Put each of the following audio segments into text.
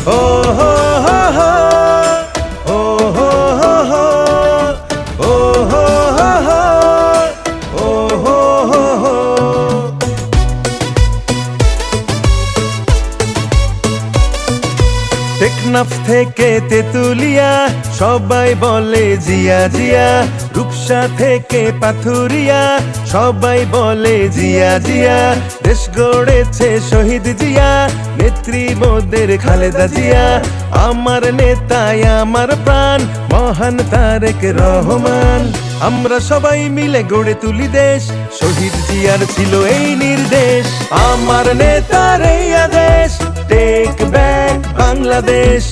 ও হো হো হো, ও হো হো হো, ও হো হো হো, ও হো হো হো। টেকনাফ থেকে তেতুলিয়া সবাই বলে জিয়া জিয়া, রূপসা থেকে পাথুরিয়া সবাই বলে জিয়া জিয়া। দেশ গড়েছে শহীদ জিয়া, নেত্রী মোদের খালেদা জিয়া। আমার নেতায় আমার প্রাণ মহান তারেক রহমান। আমরা সবাই মিলে গড়ে তুলি দেশ, শহীদ জিয়ার ছিল এই নির্দেশ। আমার নেতার এই আদেশ, টেক ব্যাক বাংলাদেশ।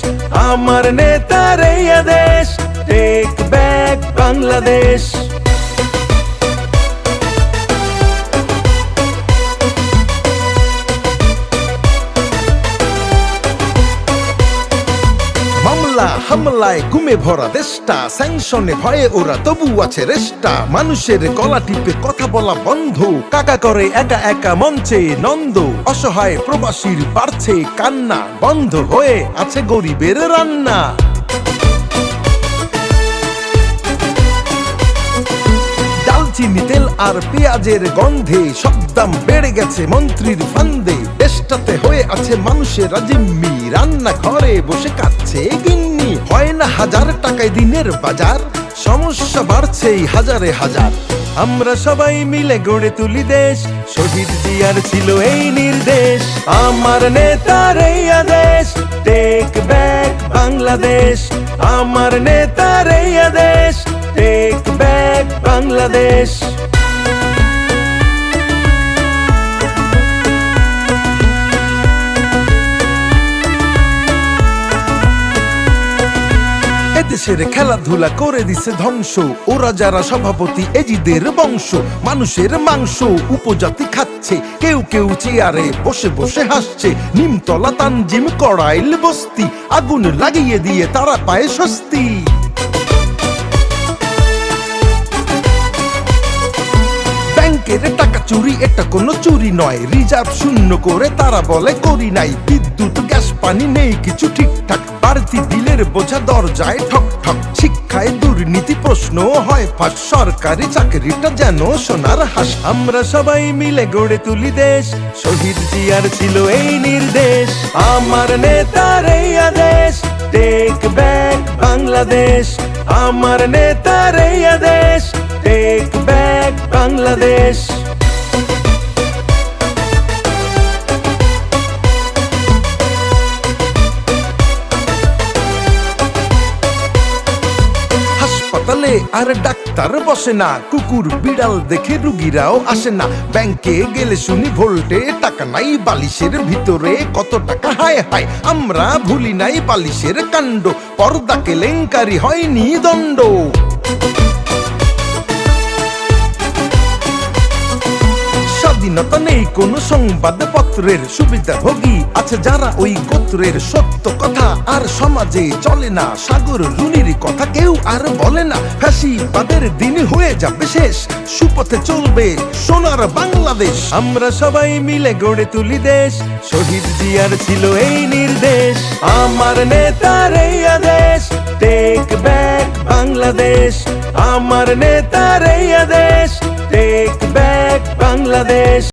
আমার নেতার এই আদেশ, টেক ব্যাক বাংলাদেশ। মামলা হামলায় গুমে ভরা দেশটা, স্যাংশনে ভয়ে ওরা তবু আছে রেস্টা। মানুষের গলা টিপে কথা বলা বন্ধ, কাকা করে একা একা মঞ্চে নন্দ। অসহায় প্রবাসীর বাড়ছে কান্না, বন্ধ হয়ে আছে গরিবের রান্না। দালচিনি তেল আর পেঁয়াজের গন্ধে সব দাম বেড়ে গেছে মন্ত্রীর ফান্দে। দেশটাতে হয়ে আছে মানুষের জিম্মি, রান্না ঘরে বসে কাচ্ছে গিন্নি। হয় না হাজার টাকায় দিনের বাজার, সমস্যা বাড়ছেই হাজারে হাজার। আমরা সবাই মিলে গড়ে তুলি দেশ, শহীদ জিয়ার ছিল এই নির্দেশ। আমার নেতার এই আদেশ, টেক ব্যাক বাংলাদেশ। আমার নেতার এই আদেশ, টেক ব্যাক বাংলাদেশ। এদেশের খেলাধুলা করে দিছে ধ্বংস, ওরা যারা সভাপতি এজিদের বংশ। মানুষের মাংস উপজাতি খাচ্ছে, কেউ কেউ চেয়ারে বসে বসে হাসছে। নিমতলা তানজিম কড়াইল বস্তি, আগুন লাগিয়ে দিয়ে তারা পায় স্বস্তি। ব্যাংকের টাকা চুরি এটা কোনো চুরি নয়, রিজার্ভ শূন্য করে তারা বলে করি নাই। বিদ্যুৎ গ্যাস পানি নেই কিছু ঠিকঠাক, বাড়তি বিলের বোঝা দরজায় ঠক ঠক। শিক্ষায় দুর্নীতি প্রশ্ন হয় ফাঁস, সরকারি চাকরিটা যেন সোনার হাঁস। আমরা সবাই মিলে গড়ে তুলি দেশ, শহীদ জিয়ার ছিল এই নির্দেশ। আমার নেতার এই আদেশ, টেক ব্যাক বাংলাদেশ। আমার নেতার এই আদেশ, টেক ব্যাক বাংলাদেশ। হাসপাতালে আর ডাক্তার বসে না, কুকুর বিড়াল দেখে রুগীরাও আসে না। ব্যাংকে গেলে শুনি ভোল্টে টাকা নাই, বালিশের ভিতরে কত টাকা হায় হায়। আমরা ভুলি নাই বালিশের কাণ্ড, পর্দা কেলেঙ্কারি হয়নি দণ্ড। স্বাধীনতা নেই কোনো সংবাদপত্রের, সুবিধাভোগী আছে যারা ওই গোত্রের। সত্য কথা আর সমাজে চলে না, সাগর রুনির কথা কেউ আর বলে না। ফ্যাসিবাদের দিন হয়ে যাবে শেষ, সুপথে চলবে সোনার বাংলাদেশ। আমরা সবাই মিলে গড়ে তুলি দেশ, শহীদ জিয়ার ছিল এই নির্দেশ। আমার নেতার এই আদেশ, টেক ব্যাক বাংলাদেশ। আমার নেতার এই আদেশ, টেক ব্যাক বাংলাদেশ।